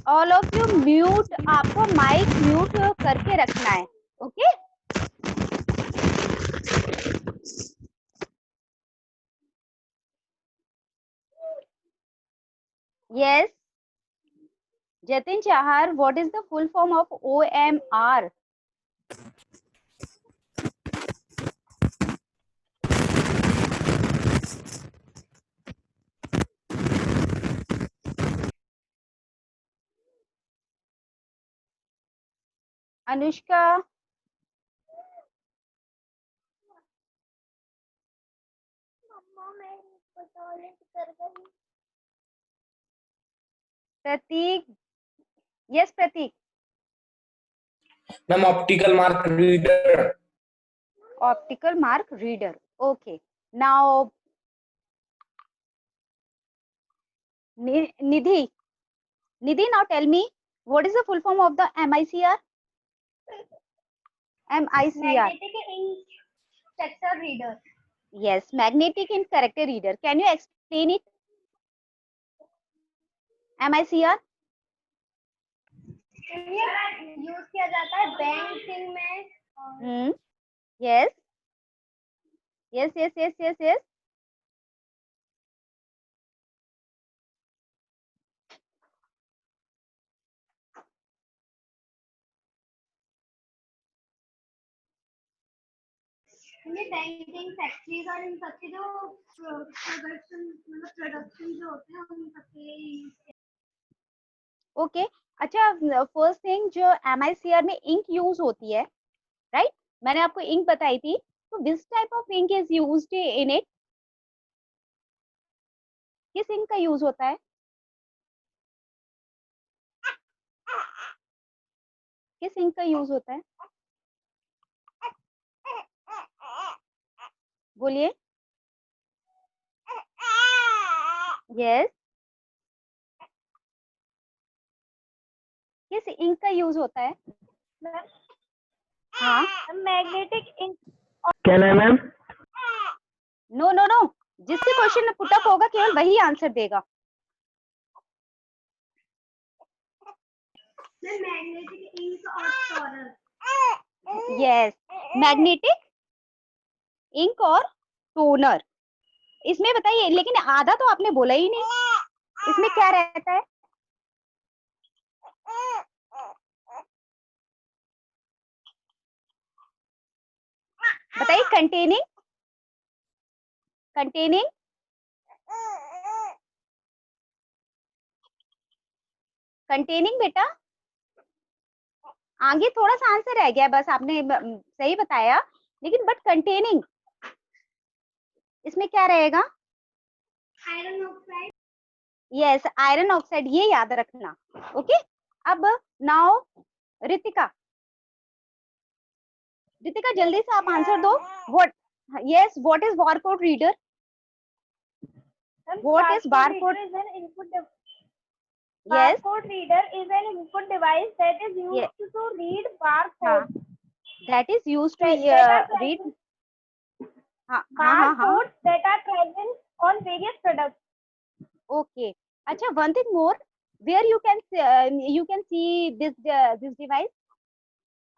All of you mute, आपको mic mute करके रखना है, okay? Yes, Jatin Chahar, what is the full form of OMR? Anushka, Prateek, yes Prateek, ma'am optical mark reader. Optical mark reader, okay. Now Nidhi, now tell me what is the full form of the MICR? Magnetic ink character reader. Yes, magnetic ink character reader. Can you explain it? MICR? ये use किया जाता है banking में। Yes. Yes. ये banking factories और इन सबके जो production जो होते हैं उन सबके। ओके, अच्छा, फर्स्ट थिंग जो MICR में इंक यूज होती है, राइट? मैंने आपको इंक बताई थी, तो this type of ink is used in it. किस इंक का यूज होता है? किस इंक का यूज होता है? बोलिए। यस, किस इंक का यूज होता है? हाँ, मैग्नेटिक इंक। क्या नाम मैम? नो, जिससे क्वेश्चन पुटअप होगा केवल वही आंसर देगा। मैग्नेटिक इंक और टोनर। यस, मैग्नेटिक इंक और टोनर। इसमें बताइए, लेकिन आधा तो आपने बोला ही नहीं, इसमें क्या रहता है? बताइए। कंटेनिंग बेटा, आगे थोड़ा सा आंसर रह गया, बस आपने सही बताया, लेकिन बट कंटेनिंग, इसमें क्या रहेगा? Iron oxide. Yes, iron oxide, ये याद रखना, ओके? अब नाउ रितिका, जल्दी से आप आंसर दो। What is barcode reader? What is barcode? Is an input Yes. Barcode reader is an input device that is used Yes. to read barcodes. That is used to read barcodes that are present on various products. Okay. अच्छा, one thing more, where you can see this device?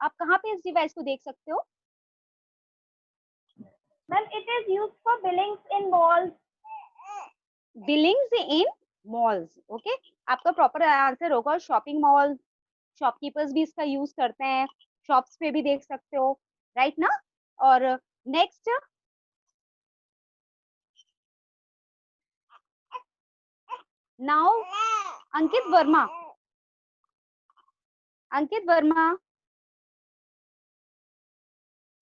आप कहाँ पे इस device को देख सकते हो? Then it is used for billings in malls. Billings in malls, okay? आपका प्रॉपर आंसर होगा शॉपिंग मॉल। शॉपकीपर्स भी इसका यूज करते हैं, शॉप्स पे भी देख सकते हो, राइट ना? और नेक्स्ट, नाउ अंकित वर्मा,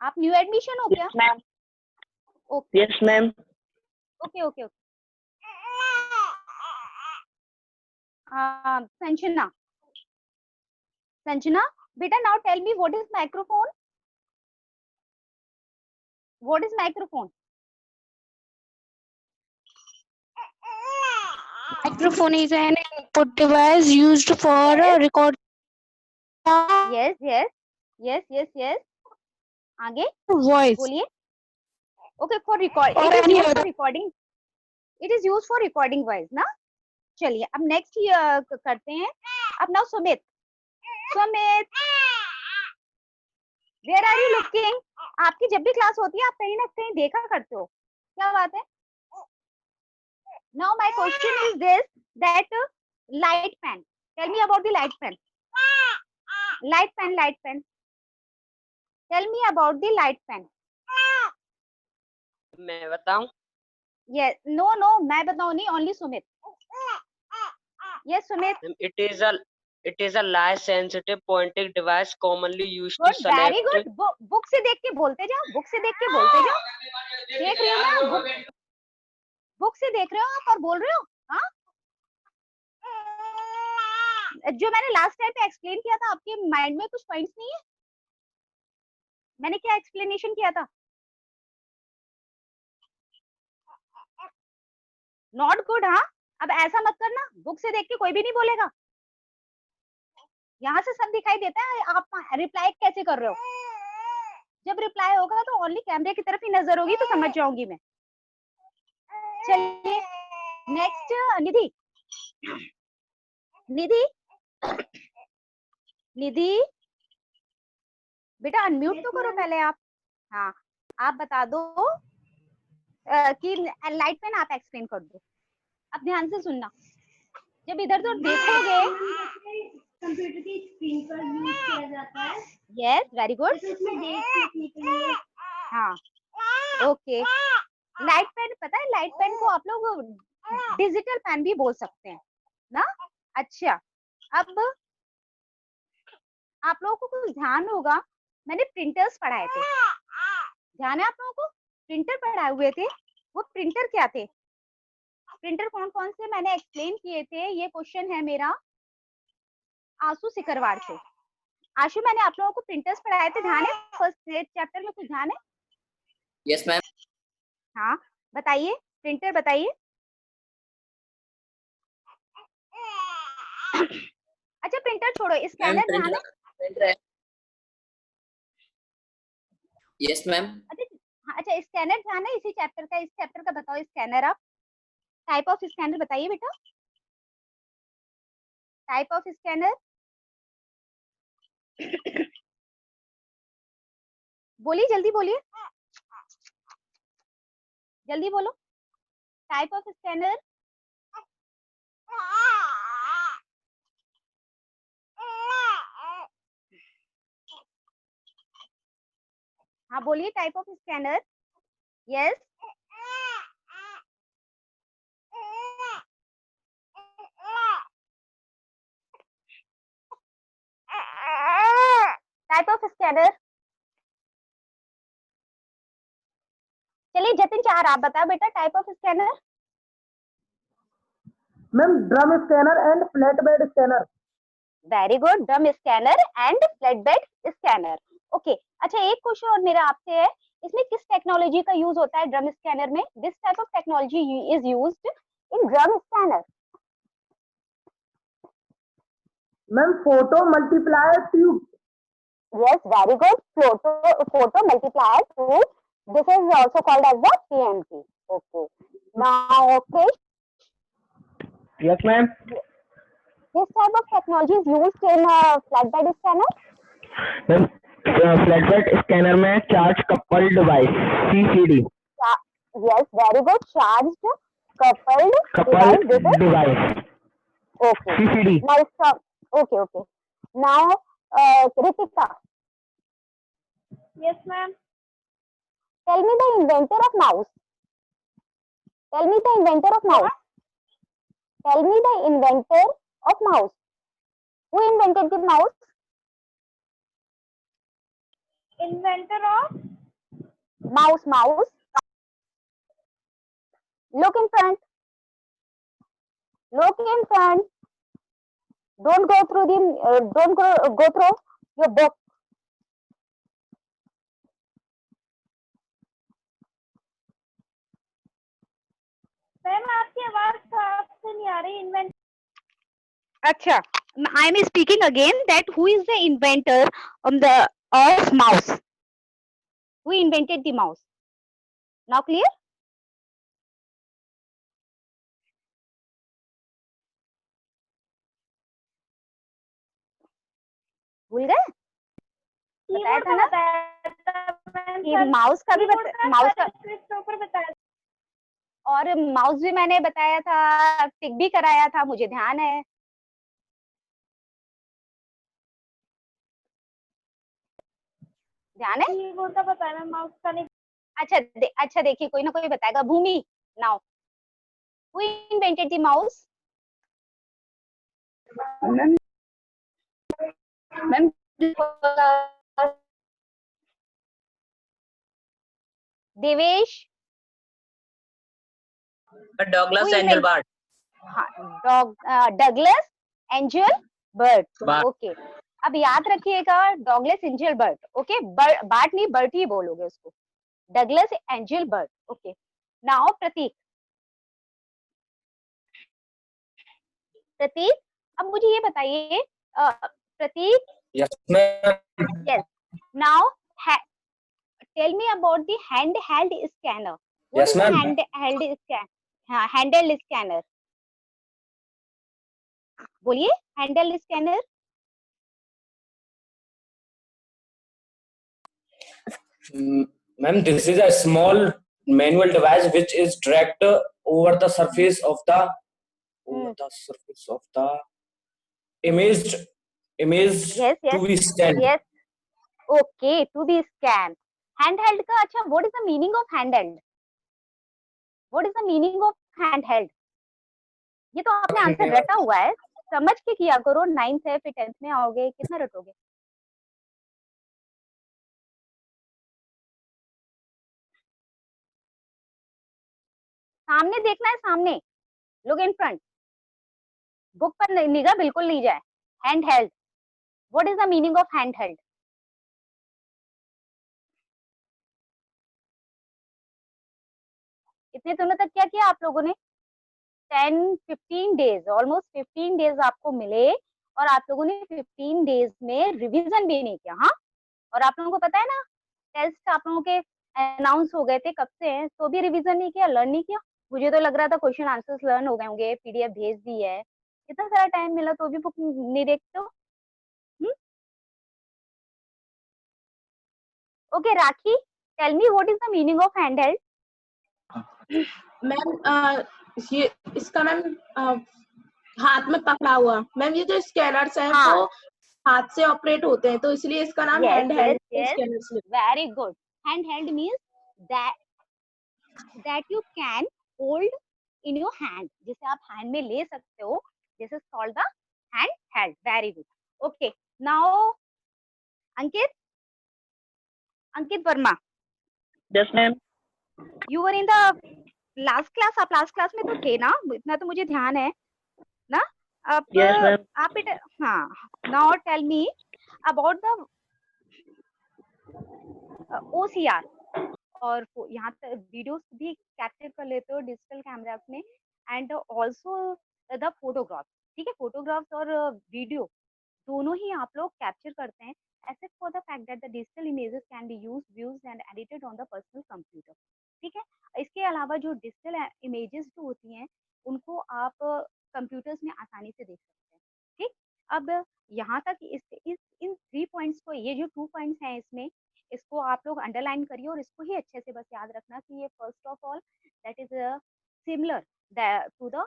आप न्यू एडमिशन हो क्या? Ma'am. Okay, yes ma'am. Okay. Sanjana बेटा, now tell me what is microphone? What is microphone? Microphone is an input device used for record. Yes. आगे Voice. बोलिए। Okay, for record. Or It is any used for other. recording. It is used for recording voice, ना? चलिए अब next करते हैं. अब now Sumit. Sumit, where are you looking? आपकी जब भी क्लास होती है आप कहीं ना कहीं देखा करते हो, क्या बात है? Now my question is this that light pen. Tell me about the light pen. Light pen, light pen. Tell me about the light pen. मैं बताऊं? यस, नो नो, मैं बताऊं नहीं, only Sumit. Yes Sumit. It is a light sensitive pointing device commonly used to good, very select. Good. Book से देख के बोलते जाओ, बुक से देख के बोलते जाओ. देख रही हो ना, बुक से देख रहे हो आप और बोल रहे हो. हाँ, जो मैंने लास्ट टाइम पे एक्सप्लेन किया था, आपके माइंड में कुछ पॉइंट्स नहीं है? मैंने क्या एक्सप्लेनेशन किया था? Not good. हाँ, अब ऐसा मत करना, बुक से देख के कोई भी नहीं बोलेगा. यहाँ से सब दिखाई देता है, आप रिप्लाई कैसे कर रहे हो? जब रिप्लाई होगा तो ओनली कैमरे की तरफ ही नजर होगी, तो समझ जाऊंगी मैं. चलिए नेक्स्ट निधि. निधि, निधि बेटा अनम्यूट तो करो पहले आप. हाँ, आप बता दो कि लाइट पेन आप एक्सप्लेन कर दो. अब ध्यान से सुनना, जब इधर तो देखोगे. कंप्यूटर की स्क्रीन पर यूज किया जाता है. Yes, very good. इसमें डेट लिखने के लिए. हाँ, ओके. लाइट पेन, पता है लाइट पेन को आप लोग डिजिटल पेन भी बोल सकते हैं ना? अच्छा, अब आप लोगों को कुछ ध्यान होगा, मैंने प्रिंटर्स पढ़ाए थे. ध्यान है आप लोगों को? प्रिंटर पढ़ाए हुए थे. वो प्रिंटर क्या थे? प्रिंटर कौन कौन से मैंने एक्सप्लेन किए थे? ये क्वेश्चन है मेरा आशु सिकरवार से. आशु, मैंने आप लोगों को प्रिंटर्स पढ़ाए थे, ध्यान है? फर्स्ट चैप्टर में कुछ ध्यान है? Yes, ma'am. हाँ, बताइए, प्रिंटर बताइए. अच्छा, प्रिंटर छोड़ो, स्कैनर ध्यान है? Yes, ma'am. अच्छा, स्कैनर ध्यान है? इसी चैप्टर का, इस चैप्टर का बताओ स्कैनर. आप टाइप ऑफ स्कैनर बताइए बेटा. टाइप ऑफ स्कैनर बोलिए, जल्दी बोलिए, जल्दी बोलो. Type of scanner. हाँ बोलिए, type of scanner. Yes, type of scanner. चलिए जतिन चार आप बताओ बेटा, type of scanner. Ma'am, drum scanner and flatbed scanner. Very good. Drum scanner and flatbed scanner. Okay. अच्छा, एक क्वेश्चन और मेरा आपसे है, इसमें किस टेक्नोलॉजी का यूज होता है ड्रम स्कैनर में? This type of technology is used in drum scanner. Ma'am, photo multiplier tube. Yes, very good. Photo multiplier tube. This is also called as the PMT. Okay. Now, Krish, Yes, ma'am. this type of technology is used in flatbed scanner. Ma'am, flatbed scanner में charge coupled device CCD. Yes, very good. Charged coupled Coupled device. device Okay. CCD. Now stop. Okay. Now, Ritika, Yes, ma'am. tell me the inventor of mouse. Tell me the inventor of mouse. Tell me the inventor of mouse. Who invented the mouse? Inventor of Mouse. Look in front. Don't go through your book. Ma'am आपकी आवाज साफ से नहीं आ रही. Inventor. अच्छा, I am speaking again that who is the inventor of mouse? Who invented the mouse? Now clear? भूल गए? बताया कीबोर्ड था का ना बताया था कि सर, माउस का भी कीबोर्ड का माउस का इसके ऊपर बताया था। और माउस भी मैंने बताया था, टिक भी कराया था, मुझे ध्यान है। ध्यान है? कीबोर्ड का बताया, माउस का नहीं। अच्छा देखिए, कोई ना कोई बताएगा। Bhumi, now who invented the mouse? Ma'am ma'am Devesh, Douglas who invent Engelbart. हाँ, Douglas Engelbart. Bart. Okay, अब याद रखिएगा, Douglas Engelbart. Okay, Bart नहीं, बर्ट ही बोलोगे उसको, Douglas Engelbart. Okay, now Prateek. Prateek, अब मुझे ये बताइए, Prateek, Yes, ma'am. Yes, now tell me about the hand held scanner. What Yes, is ma'am. Hand held scan? हाँ, हैंडल स्कैनर बोलिए, handle scanner. Ma'am, this is a small manual device which is dragged over the surface of the image image yes to yes be scanned. Yes, okay, to be scan. Handheld का, अच्छा, what is the meaning of handheld? What is the meaning of handheld? ये तो आपने answer रटा हुआ है, समझ के किया करो। 9th है, फिर 10th में आओगे, कितना रटोगे? सामने देखना है, सामने, लुक इन फ्रंट, बुक पर निगाह बिल्कुल नहीं जाए। Handheld, what is the meaning of handheld? इतने दिनों तक क्या किया आप लोगों ने? 10-15 डेज, ऑलमोस्ट 15 डेज आपको मिले, और आप लोगों ने 15 डेज में रिवीजन भी नहीं किया। हाँ, और आप लोगों को पता है ना, टेस्ट आप लोगों के अनाउंस हो गए थे कब से हैं, तो भी रिवीजन नहीं किया, लर्न नहीं किया। मुझे तो लग रहा था क्वेश्चन आंसर्स लर्न हो गए होंगे, पीडीएफ भेज दी है, इतना सारा टाइम मिला तो भी बुक नहीं देखते हो। Okay Rakhi, tell me what is the meaning of handheld? Ma'am ये इसका मैम हाथ में पकड़ा हुआ। मैम ये जो स्कैनर्स हैं हाँ, वो हाथ से ऑपरेट होते हैं, तो इसलिए इसका नाम yes hand held yes, scanners. Very good. Handheld means that you can hold in your hand, जिसे आप हैंड में ले सकते हो, this is called the handheld. Very good. Okay, now Ankit, Ankit Verma, yes ma'am. You were in the last class, आप last class में तो थे ना, इतना तो मुझे ध्यान है ना। अब यस मैम। आप इट, हाँ, now tell me about the OCR, और यहाँ तक वीडियोस भी कैप्चर कर लेते हो डिजिटल कैमरास में, एंड ऑल्सो द फोटोग्राफ। ठीक है, फोटोग्राफ्स और वीडियो दोनों ही आप लोग कैप्चर करते हैं, except for the fact that the digital images can be used, viewed and edited on the personal computer। ठीक है, इसके अलावा जो डिजिटल इमेजेस जो होती हैं, उनको आप कंप्यूटर्स में आसानी से देख सकते हैं। ठीक, अब यहाँ तक इस इन 3 पॉइंट्स को, ये जो 2 पॉइंट्स हैं इसमें, इसको आप लोग अंडरलाइन करिए, और इसको ही अच्छे से बस याद रखना कि ये first of all that is similar to the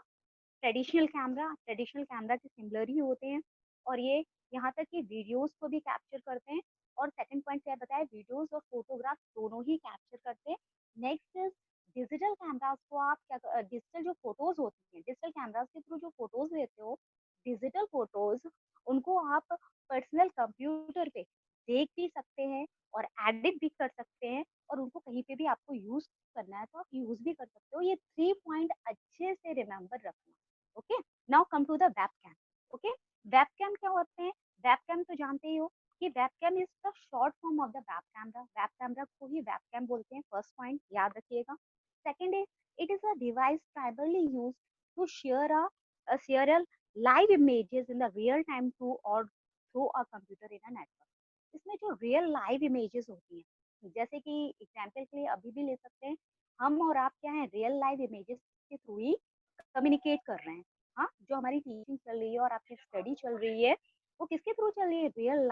traditional camera के सिमिलर ही होते हैं, और ये यहाँ तक कि वीडियोस को भी कैप्चर करते हैं। और सेकंड पॉइंट क्या बताया, वीडियोस और फोटोग्राफ दोनों ही कैप्चर करते हैं। नेक्स्ट इज डिजिटल कैमरास को आप क्या, डिजिटल जो फोटोज होती हैं, डिजिटल कैमरास के थ्रू जो फोटोज लेते हो, डिजिटल फोटोज, उनको आप पर्सनल कंप्यूटर पे देख भी सकते हैं और एडिट भी कर सकते हैं, और उनको कहीं पे भी आपको यूज करना है तो आप यूज भी कर सकते हो। ये 3 पॉइंट अच्छे से रिमेम्बर रखना। Okay, now come to the webcam. Okay, webcam क्या होते हैं? वेबकैम तो जानते ही हो कि webcam is the short form of the web camera. Web camera को ही वेबकैम बोलते हैं, फर्स्ट पॉइंट याद रखिएगा। Second is it is a device primarily used to share a live images in the real time to और through a computer in a network. इसमें जो real live images होती हैं, जैसे कि एग्जाम्पल के लिए अभी भी ले सकते हैं, हम और आप क्या है, रियल लाइव इमेजेस के थ्रू ही कम्युनिकेट कर रहे हैं। हाँ, जो हमारी टीचिंग चल रही है और आपकी स्टडी चल रही है वो किसके थ्रू चल रही है, रियल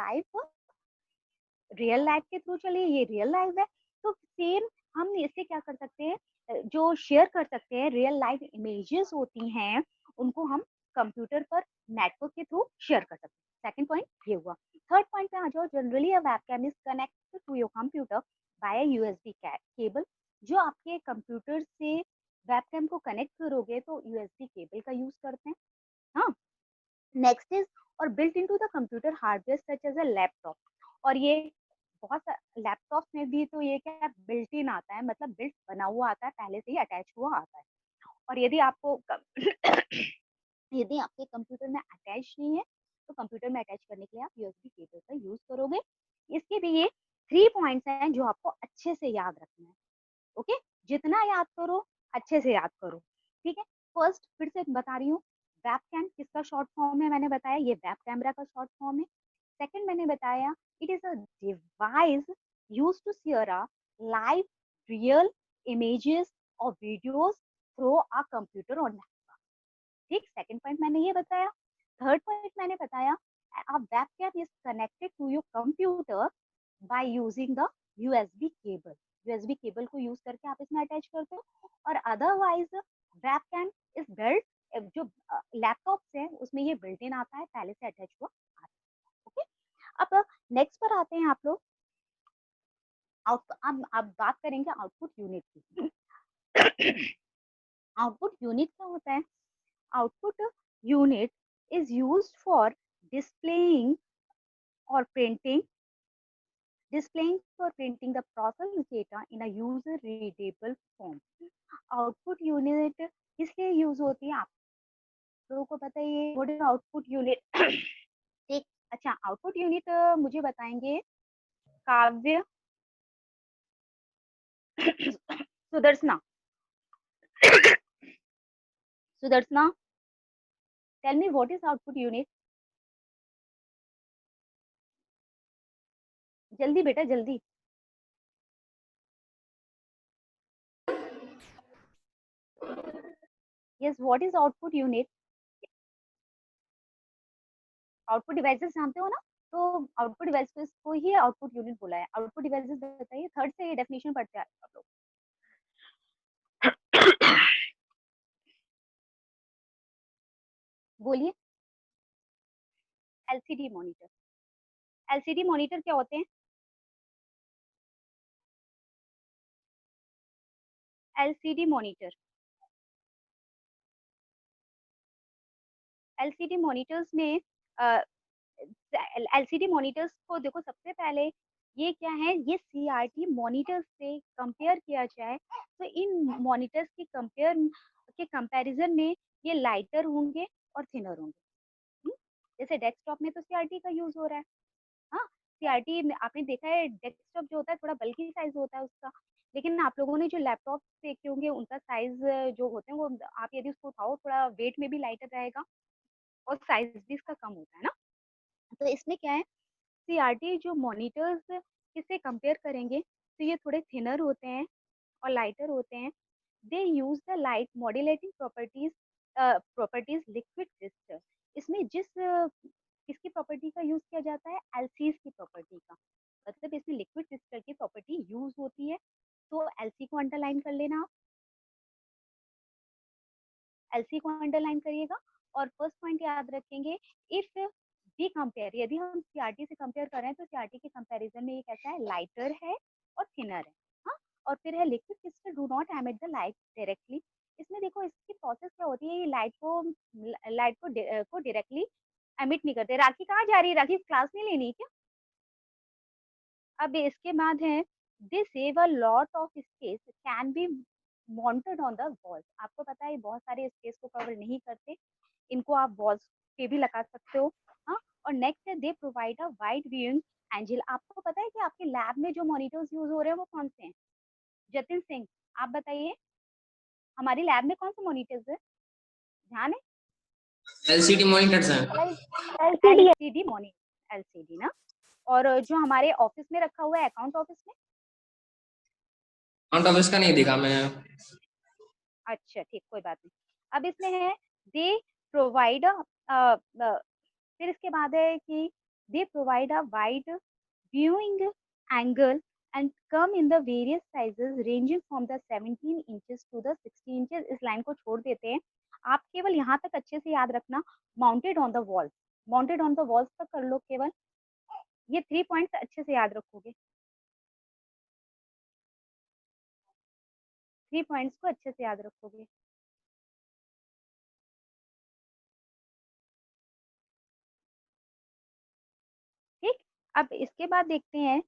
लाइफ के थ्रू चल रही है, ये रियल लाइफ है। तो सेम हम इससे क्या कर सकते हैं, जो शेयर कर सकते हैं रियल लाइफ इमेजेस होती हैं उनको हम कंप्यूटर पर नेटवर्क के थ्रू शेयर कर सकते हैं। सेकंड पॉइंट ये हुआ। थर्ड पॉइंट पे आ जाओ। Generally a webcam is connected to your computer by USB cable. जो आपके कंप्यूटर से वेबकैम को कनेक्ट करोगे तो यूएसबी केबल का यूज करते हैं। हाँ, नेक्स्ट इज और built into the computer hardware such as a laptop. और ये बहुत लैपटॉप में भी तो ये क्या बिल्ट इन आता है, मतलब बिल्ट बना हुआ आता है, पहले से ही अटैच हुआ आता है। और यदि आपको यदि आपके कंप्यूटर में अटैच नहीं है तो कंप्यूटर में अटैच करने के लिए आप यूएसबी केबल का यूज करोगे। इसके भी ये 3 पॉइंट्स हैं जो आपको अच्छे से याद रखना है। ओके, जितना याद करो अच्छे से याद करो, ठीक है। फर्स्ट फिर से बता रही हूँ, वेबकैम किसका शॉर्ट फॉर्म है, मैंने बताया ये वेब कैमरा का शॉर्ट फॉर्म है। सेकंड मैंने बताया it is a device used to share a live real images और वीडियोस थ्रू अ कंप्यूटर और नेटवर्क। ठीक, सेकंड पॉइंट मैंने ये बताया। थर्ड पॉइंट मैंने बताया a webcam is connected to your computer by using the USB cable। USB cable को use करके आप इसमें अटैच करते हो। और अदरवाइज वेबकैम इज बिल्ट, जो लैपटॉप है उसमें ये बिल्ट इन आता है, पहले से अटैच हुआ आता है। ओके, अब नेक्स्ट पर आते हैं आप लोग। अब बात करेंगे आउटपुट यूनिट की। आउटपुट यूनिट क्या होता है? Output unit is used for displaying or printing the process data in a user readable form। Output unit किसलिए यूज होती है, आप लोगों को पता ही है व्हाट इज आउटपुट यूनिट। ठीक, अच्छा आउटपुट यूनिट मुझे बताएंगे Kavya Sudarshana. Sudarshana, tell me what is output unit. जल्दी बेटा जल्दी। Yes, what is output unit? Output devices जानते हो ना, तो आउटपुट डिवाइसेस को ही आउटपुट यूनिट बोला है। आउटपुट डिवाइसेस बताइए, थर्ड से ये डेफिनेशन पढ़ते हैं आप लोग। बोलिए। LCD monitor. एलसीडी मॉनिटर क्या होते हैं? एलसीडी मॉनिटर, एलसीडी मॉनिटर्स में एलसीडी मॉनिटर्स को देखो, सबसे पहले ये क्या है, ये सीआरटी मॉनिटर्स से कंपेयर किया जाए तो इन मॉनिटर्स के कंपैरिजन में ये लाइटर होंगे और थिनर होंगे। जैसे डेस्कटॉप में तो सीआरटी का यूज हो रहा है। हाँ, सीआरटी आपने देखा है, डेस्कटॉप जो होता है थोड़ा बल्कि साइज होता है उसका। लेकिन आप लोगों ने जो लैपटॉप देखे होंगे उनका साइज जो होते हैं वो, आप यदि उसको उठाओ थोड़ा वेट में भी लाइटर रहेगा और साइज भी इसका कम होता है ना। तो इसमें क्या है, सीआरटी जो मॉनिटर्स किससे कंपेयर करेंगे तो ये थोड़े थिनर होते हैं और लाइटर होते हैं। They use the light modulating properties liquid crystal. इसमें किसकी प्रॉपर्टी का यूज किया जाता है, एलसीज की प्रॉपर्टी का, मतलब इसमें लिक्विड क्रिस्टल की प्रॉपर्टी यूज होती है। तो एलसी को अंडरलाइन कर लेना आप, एलसी को अंडरलाइन करिएगा। और फर्स्ट पॉइंट याद रखेंगे, इफ वी कंपेयर, यदि हम सीआरटी से कंपेयर कर रहे हैं तो सीआरटी के कंपैरिजन में ये कैसा है, लाइटर है और थिनर है। हाँ, और फिर है liquid crystal do not emit the light directly. इसमें देखो इसकी प्रोसेस क्या होती है, ये लाइट को डायरेक्टली एमिट नहीं करते। राखी कहाँ जा रही है, राखी क्लास नहीं लेनी क्या? अब इसके बाद है they save a lot of space can be mounted on the walls. आपको पता है बहुत सारे स्पेस को कवर नहीं करते, इनको आप वॉल्स पे भी लगा सकते हो। हाँ, और नेक्स्ट है they provide a wide viewing angle. आपको पता है कि आपके लैब में जो मॉनिटर्स यूज हो रहे हैं वो कौन से हैं? जतिन सिंह, आप बताइए हमारी लैब में कौन से मॉनिटर्स है, ध्यान है? एलसीडी मॉनिटर्स हैं। एलसीडी मॉनिटर, एलसीडी ना। और जो हमारे ऑफिस में रखा हुआ है, अकाउंट ऑफिस में, फ्रंट ऑफिस का नहीं दिखा मैं। अच्छा ठीक, कोई बात नहीं। अब इसमें है दे प्रोवाइड, फिर इसके बाद है कि they provide a wide viewing angle and come in the various sizes ranging from the 17 inches to the 60 inches। इस लाइन को छोड़ देते हैं, आप केवल यहाँ तक अच्छे से याद रखना, mounted on the walls, mounted on the walls तक कर लो केवल, ये 3 पॉइंट्स अच्छे से याद रखोगे, 3 पॉइंट्स को अच्छे से याद रखोगे। ठीक, अब इसके बाद देखते हैं,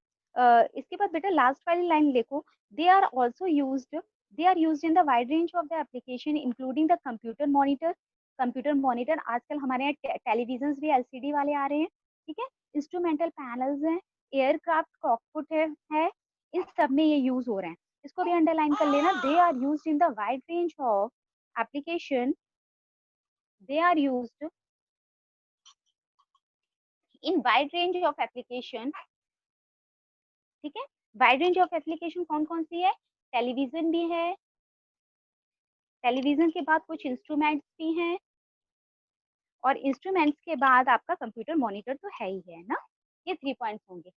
इसके बाद बेटा लास्ट वाली लाइन देखो, they are also used, they are used in the wide range of the application including the computer monitor. Computer monitor आजकल हमारे यहाँ टेलीविजन भी एलसीडी वाले आ रहे हैं, ठीक है, इंस्ट्रूमेंटल पैनल्स हैं, एयरक्राफ्ट कॉकपिट है, इस सब में ये यूज हो रहे हैं, इसको भी अंडरलाइन कर लेना। They are used in the wide range of application, they are used in wide range of application, ठीक है। वाइड रेंज ऑफ एप्लीकेशन कौन कौन सी है, टेलीविजन भी है, टेलीविजन के बाद कुछ इंस्ट्रूमेंट्स भी हैं, और इंस्ट्रूमेंट्स के बाद आपका कंप्यूटर मॉनिटर तो है ही है ना, ये 3 पॉइंट्स होंगे।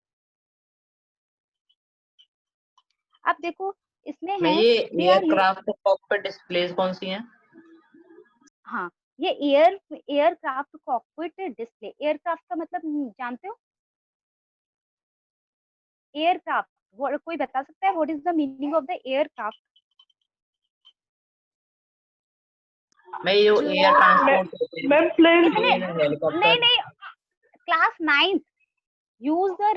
अब देखो इसमें है ये एयरक्राफ्ट कॉकपिट डिस्प्लेस कौन सी हैं? हाँ, ये एयरक्राफ्ट कॉकपिट डिस्प्ले, एयरक्राफ्ट का मतलब जानते हो, एयरक्राफ्ट, कोई बता सकता है what is the meaning of the aircraft? मैं ये एयर ट्रांसपोर्ट, मैम प्लेन, नहीं, क्लास 9th यूज द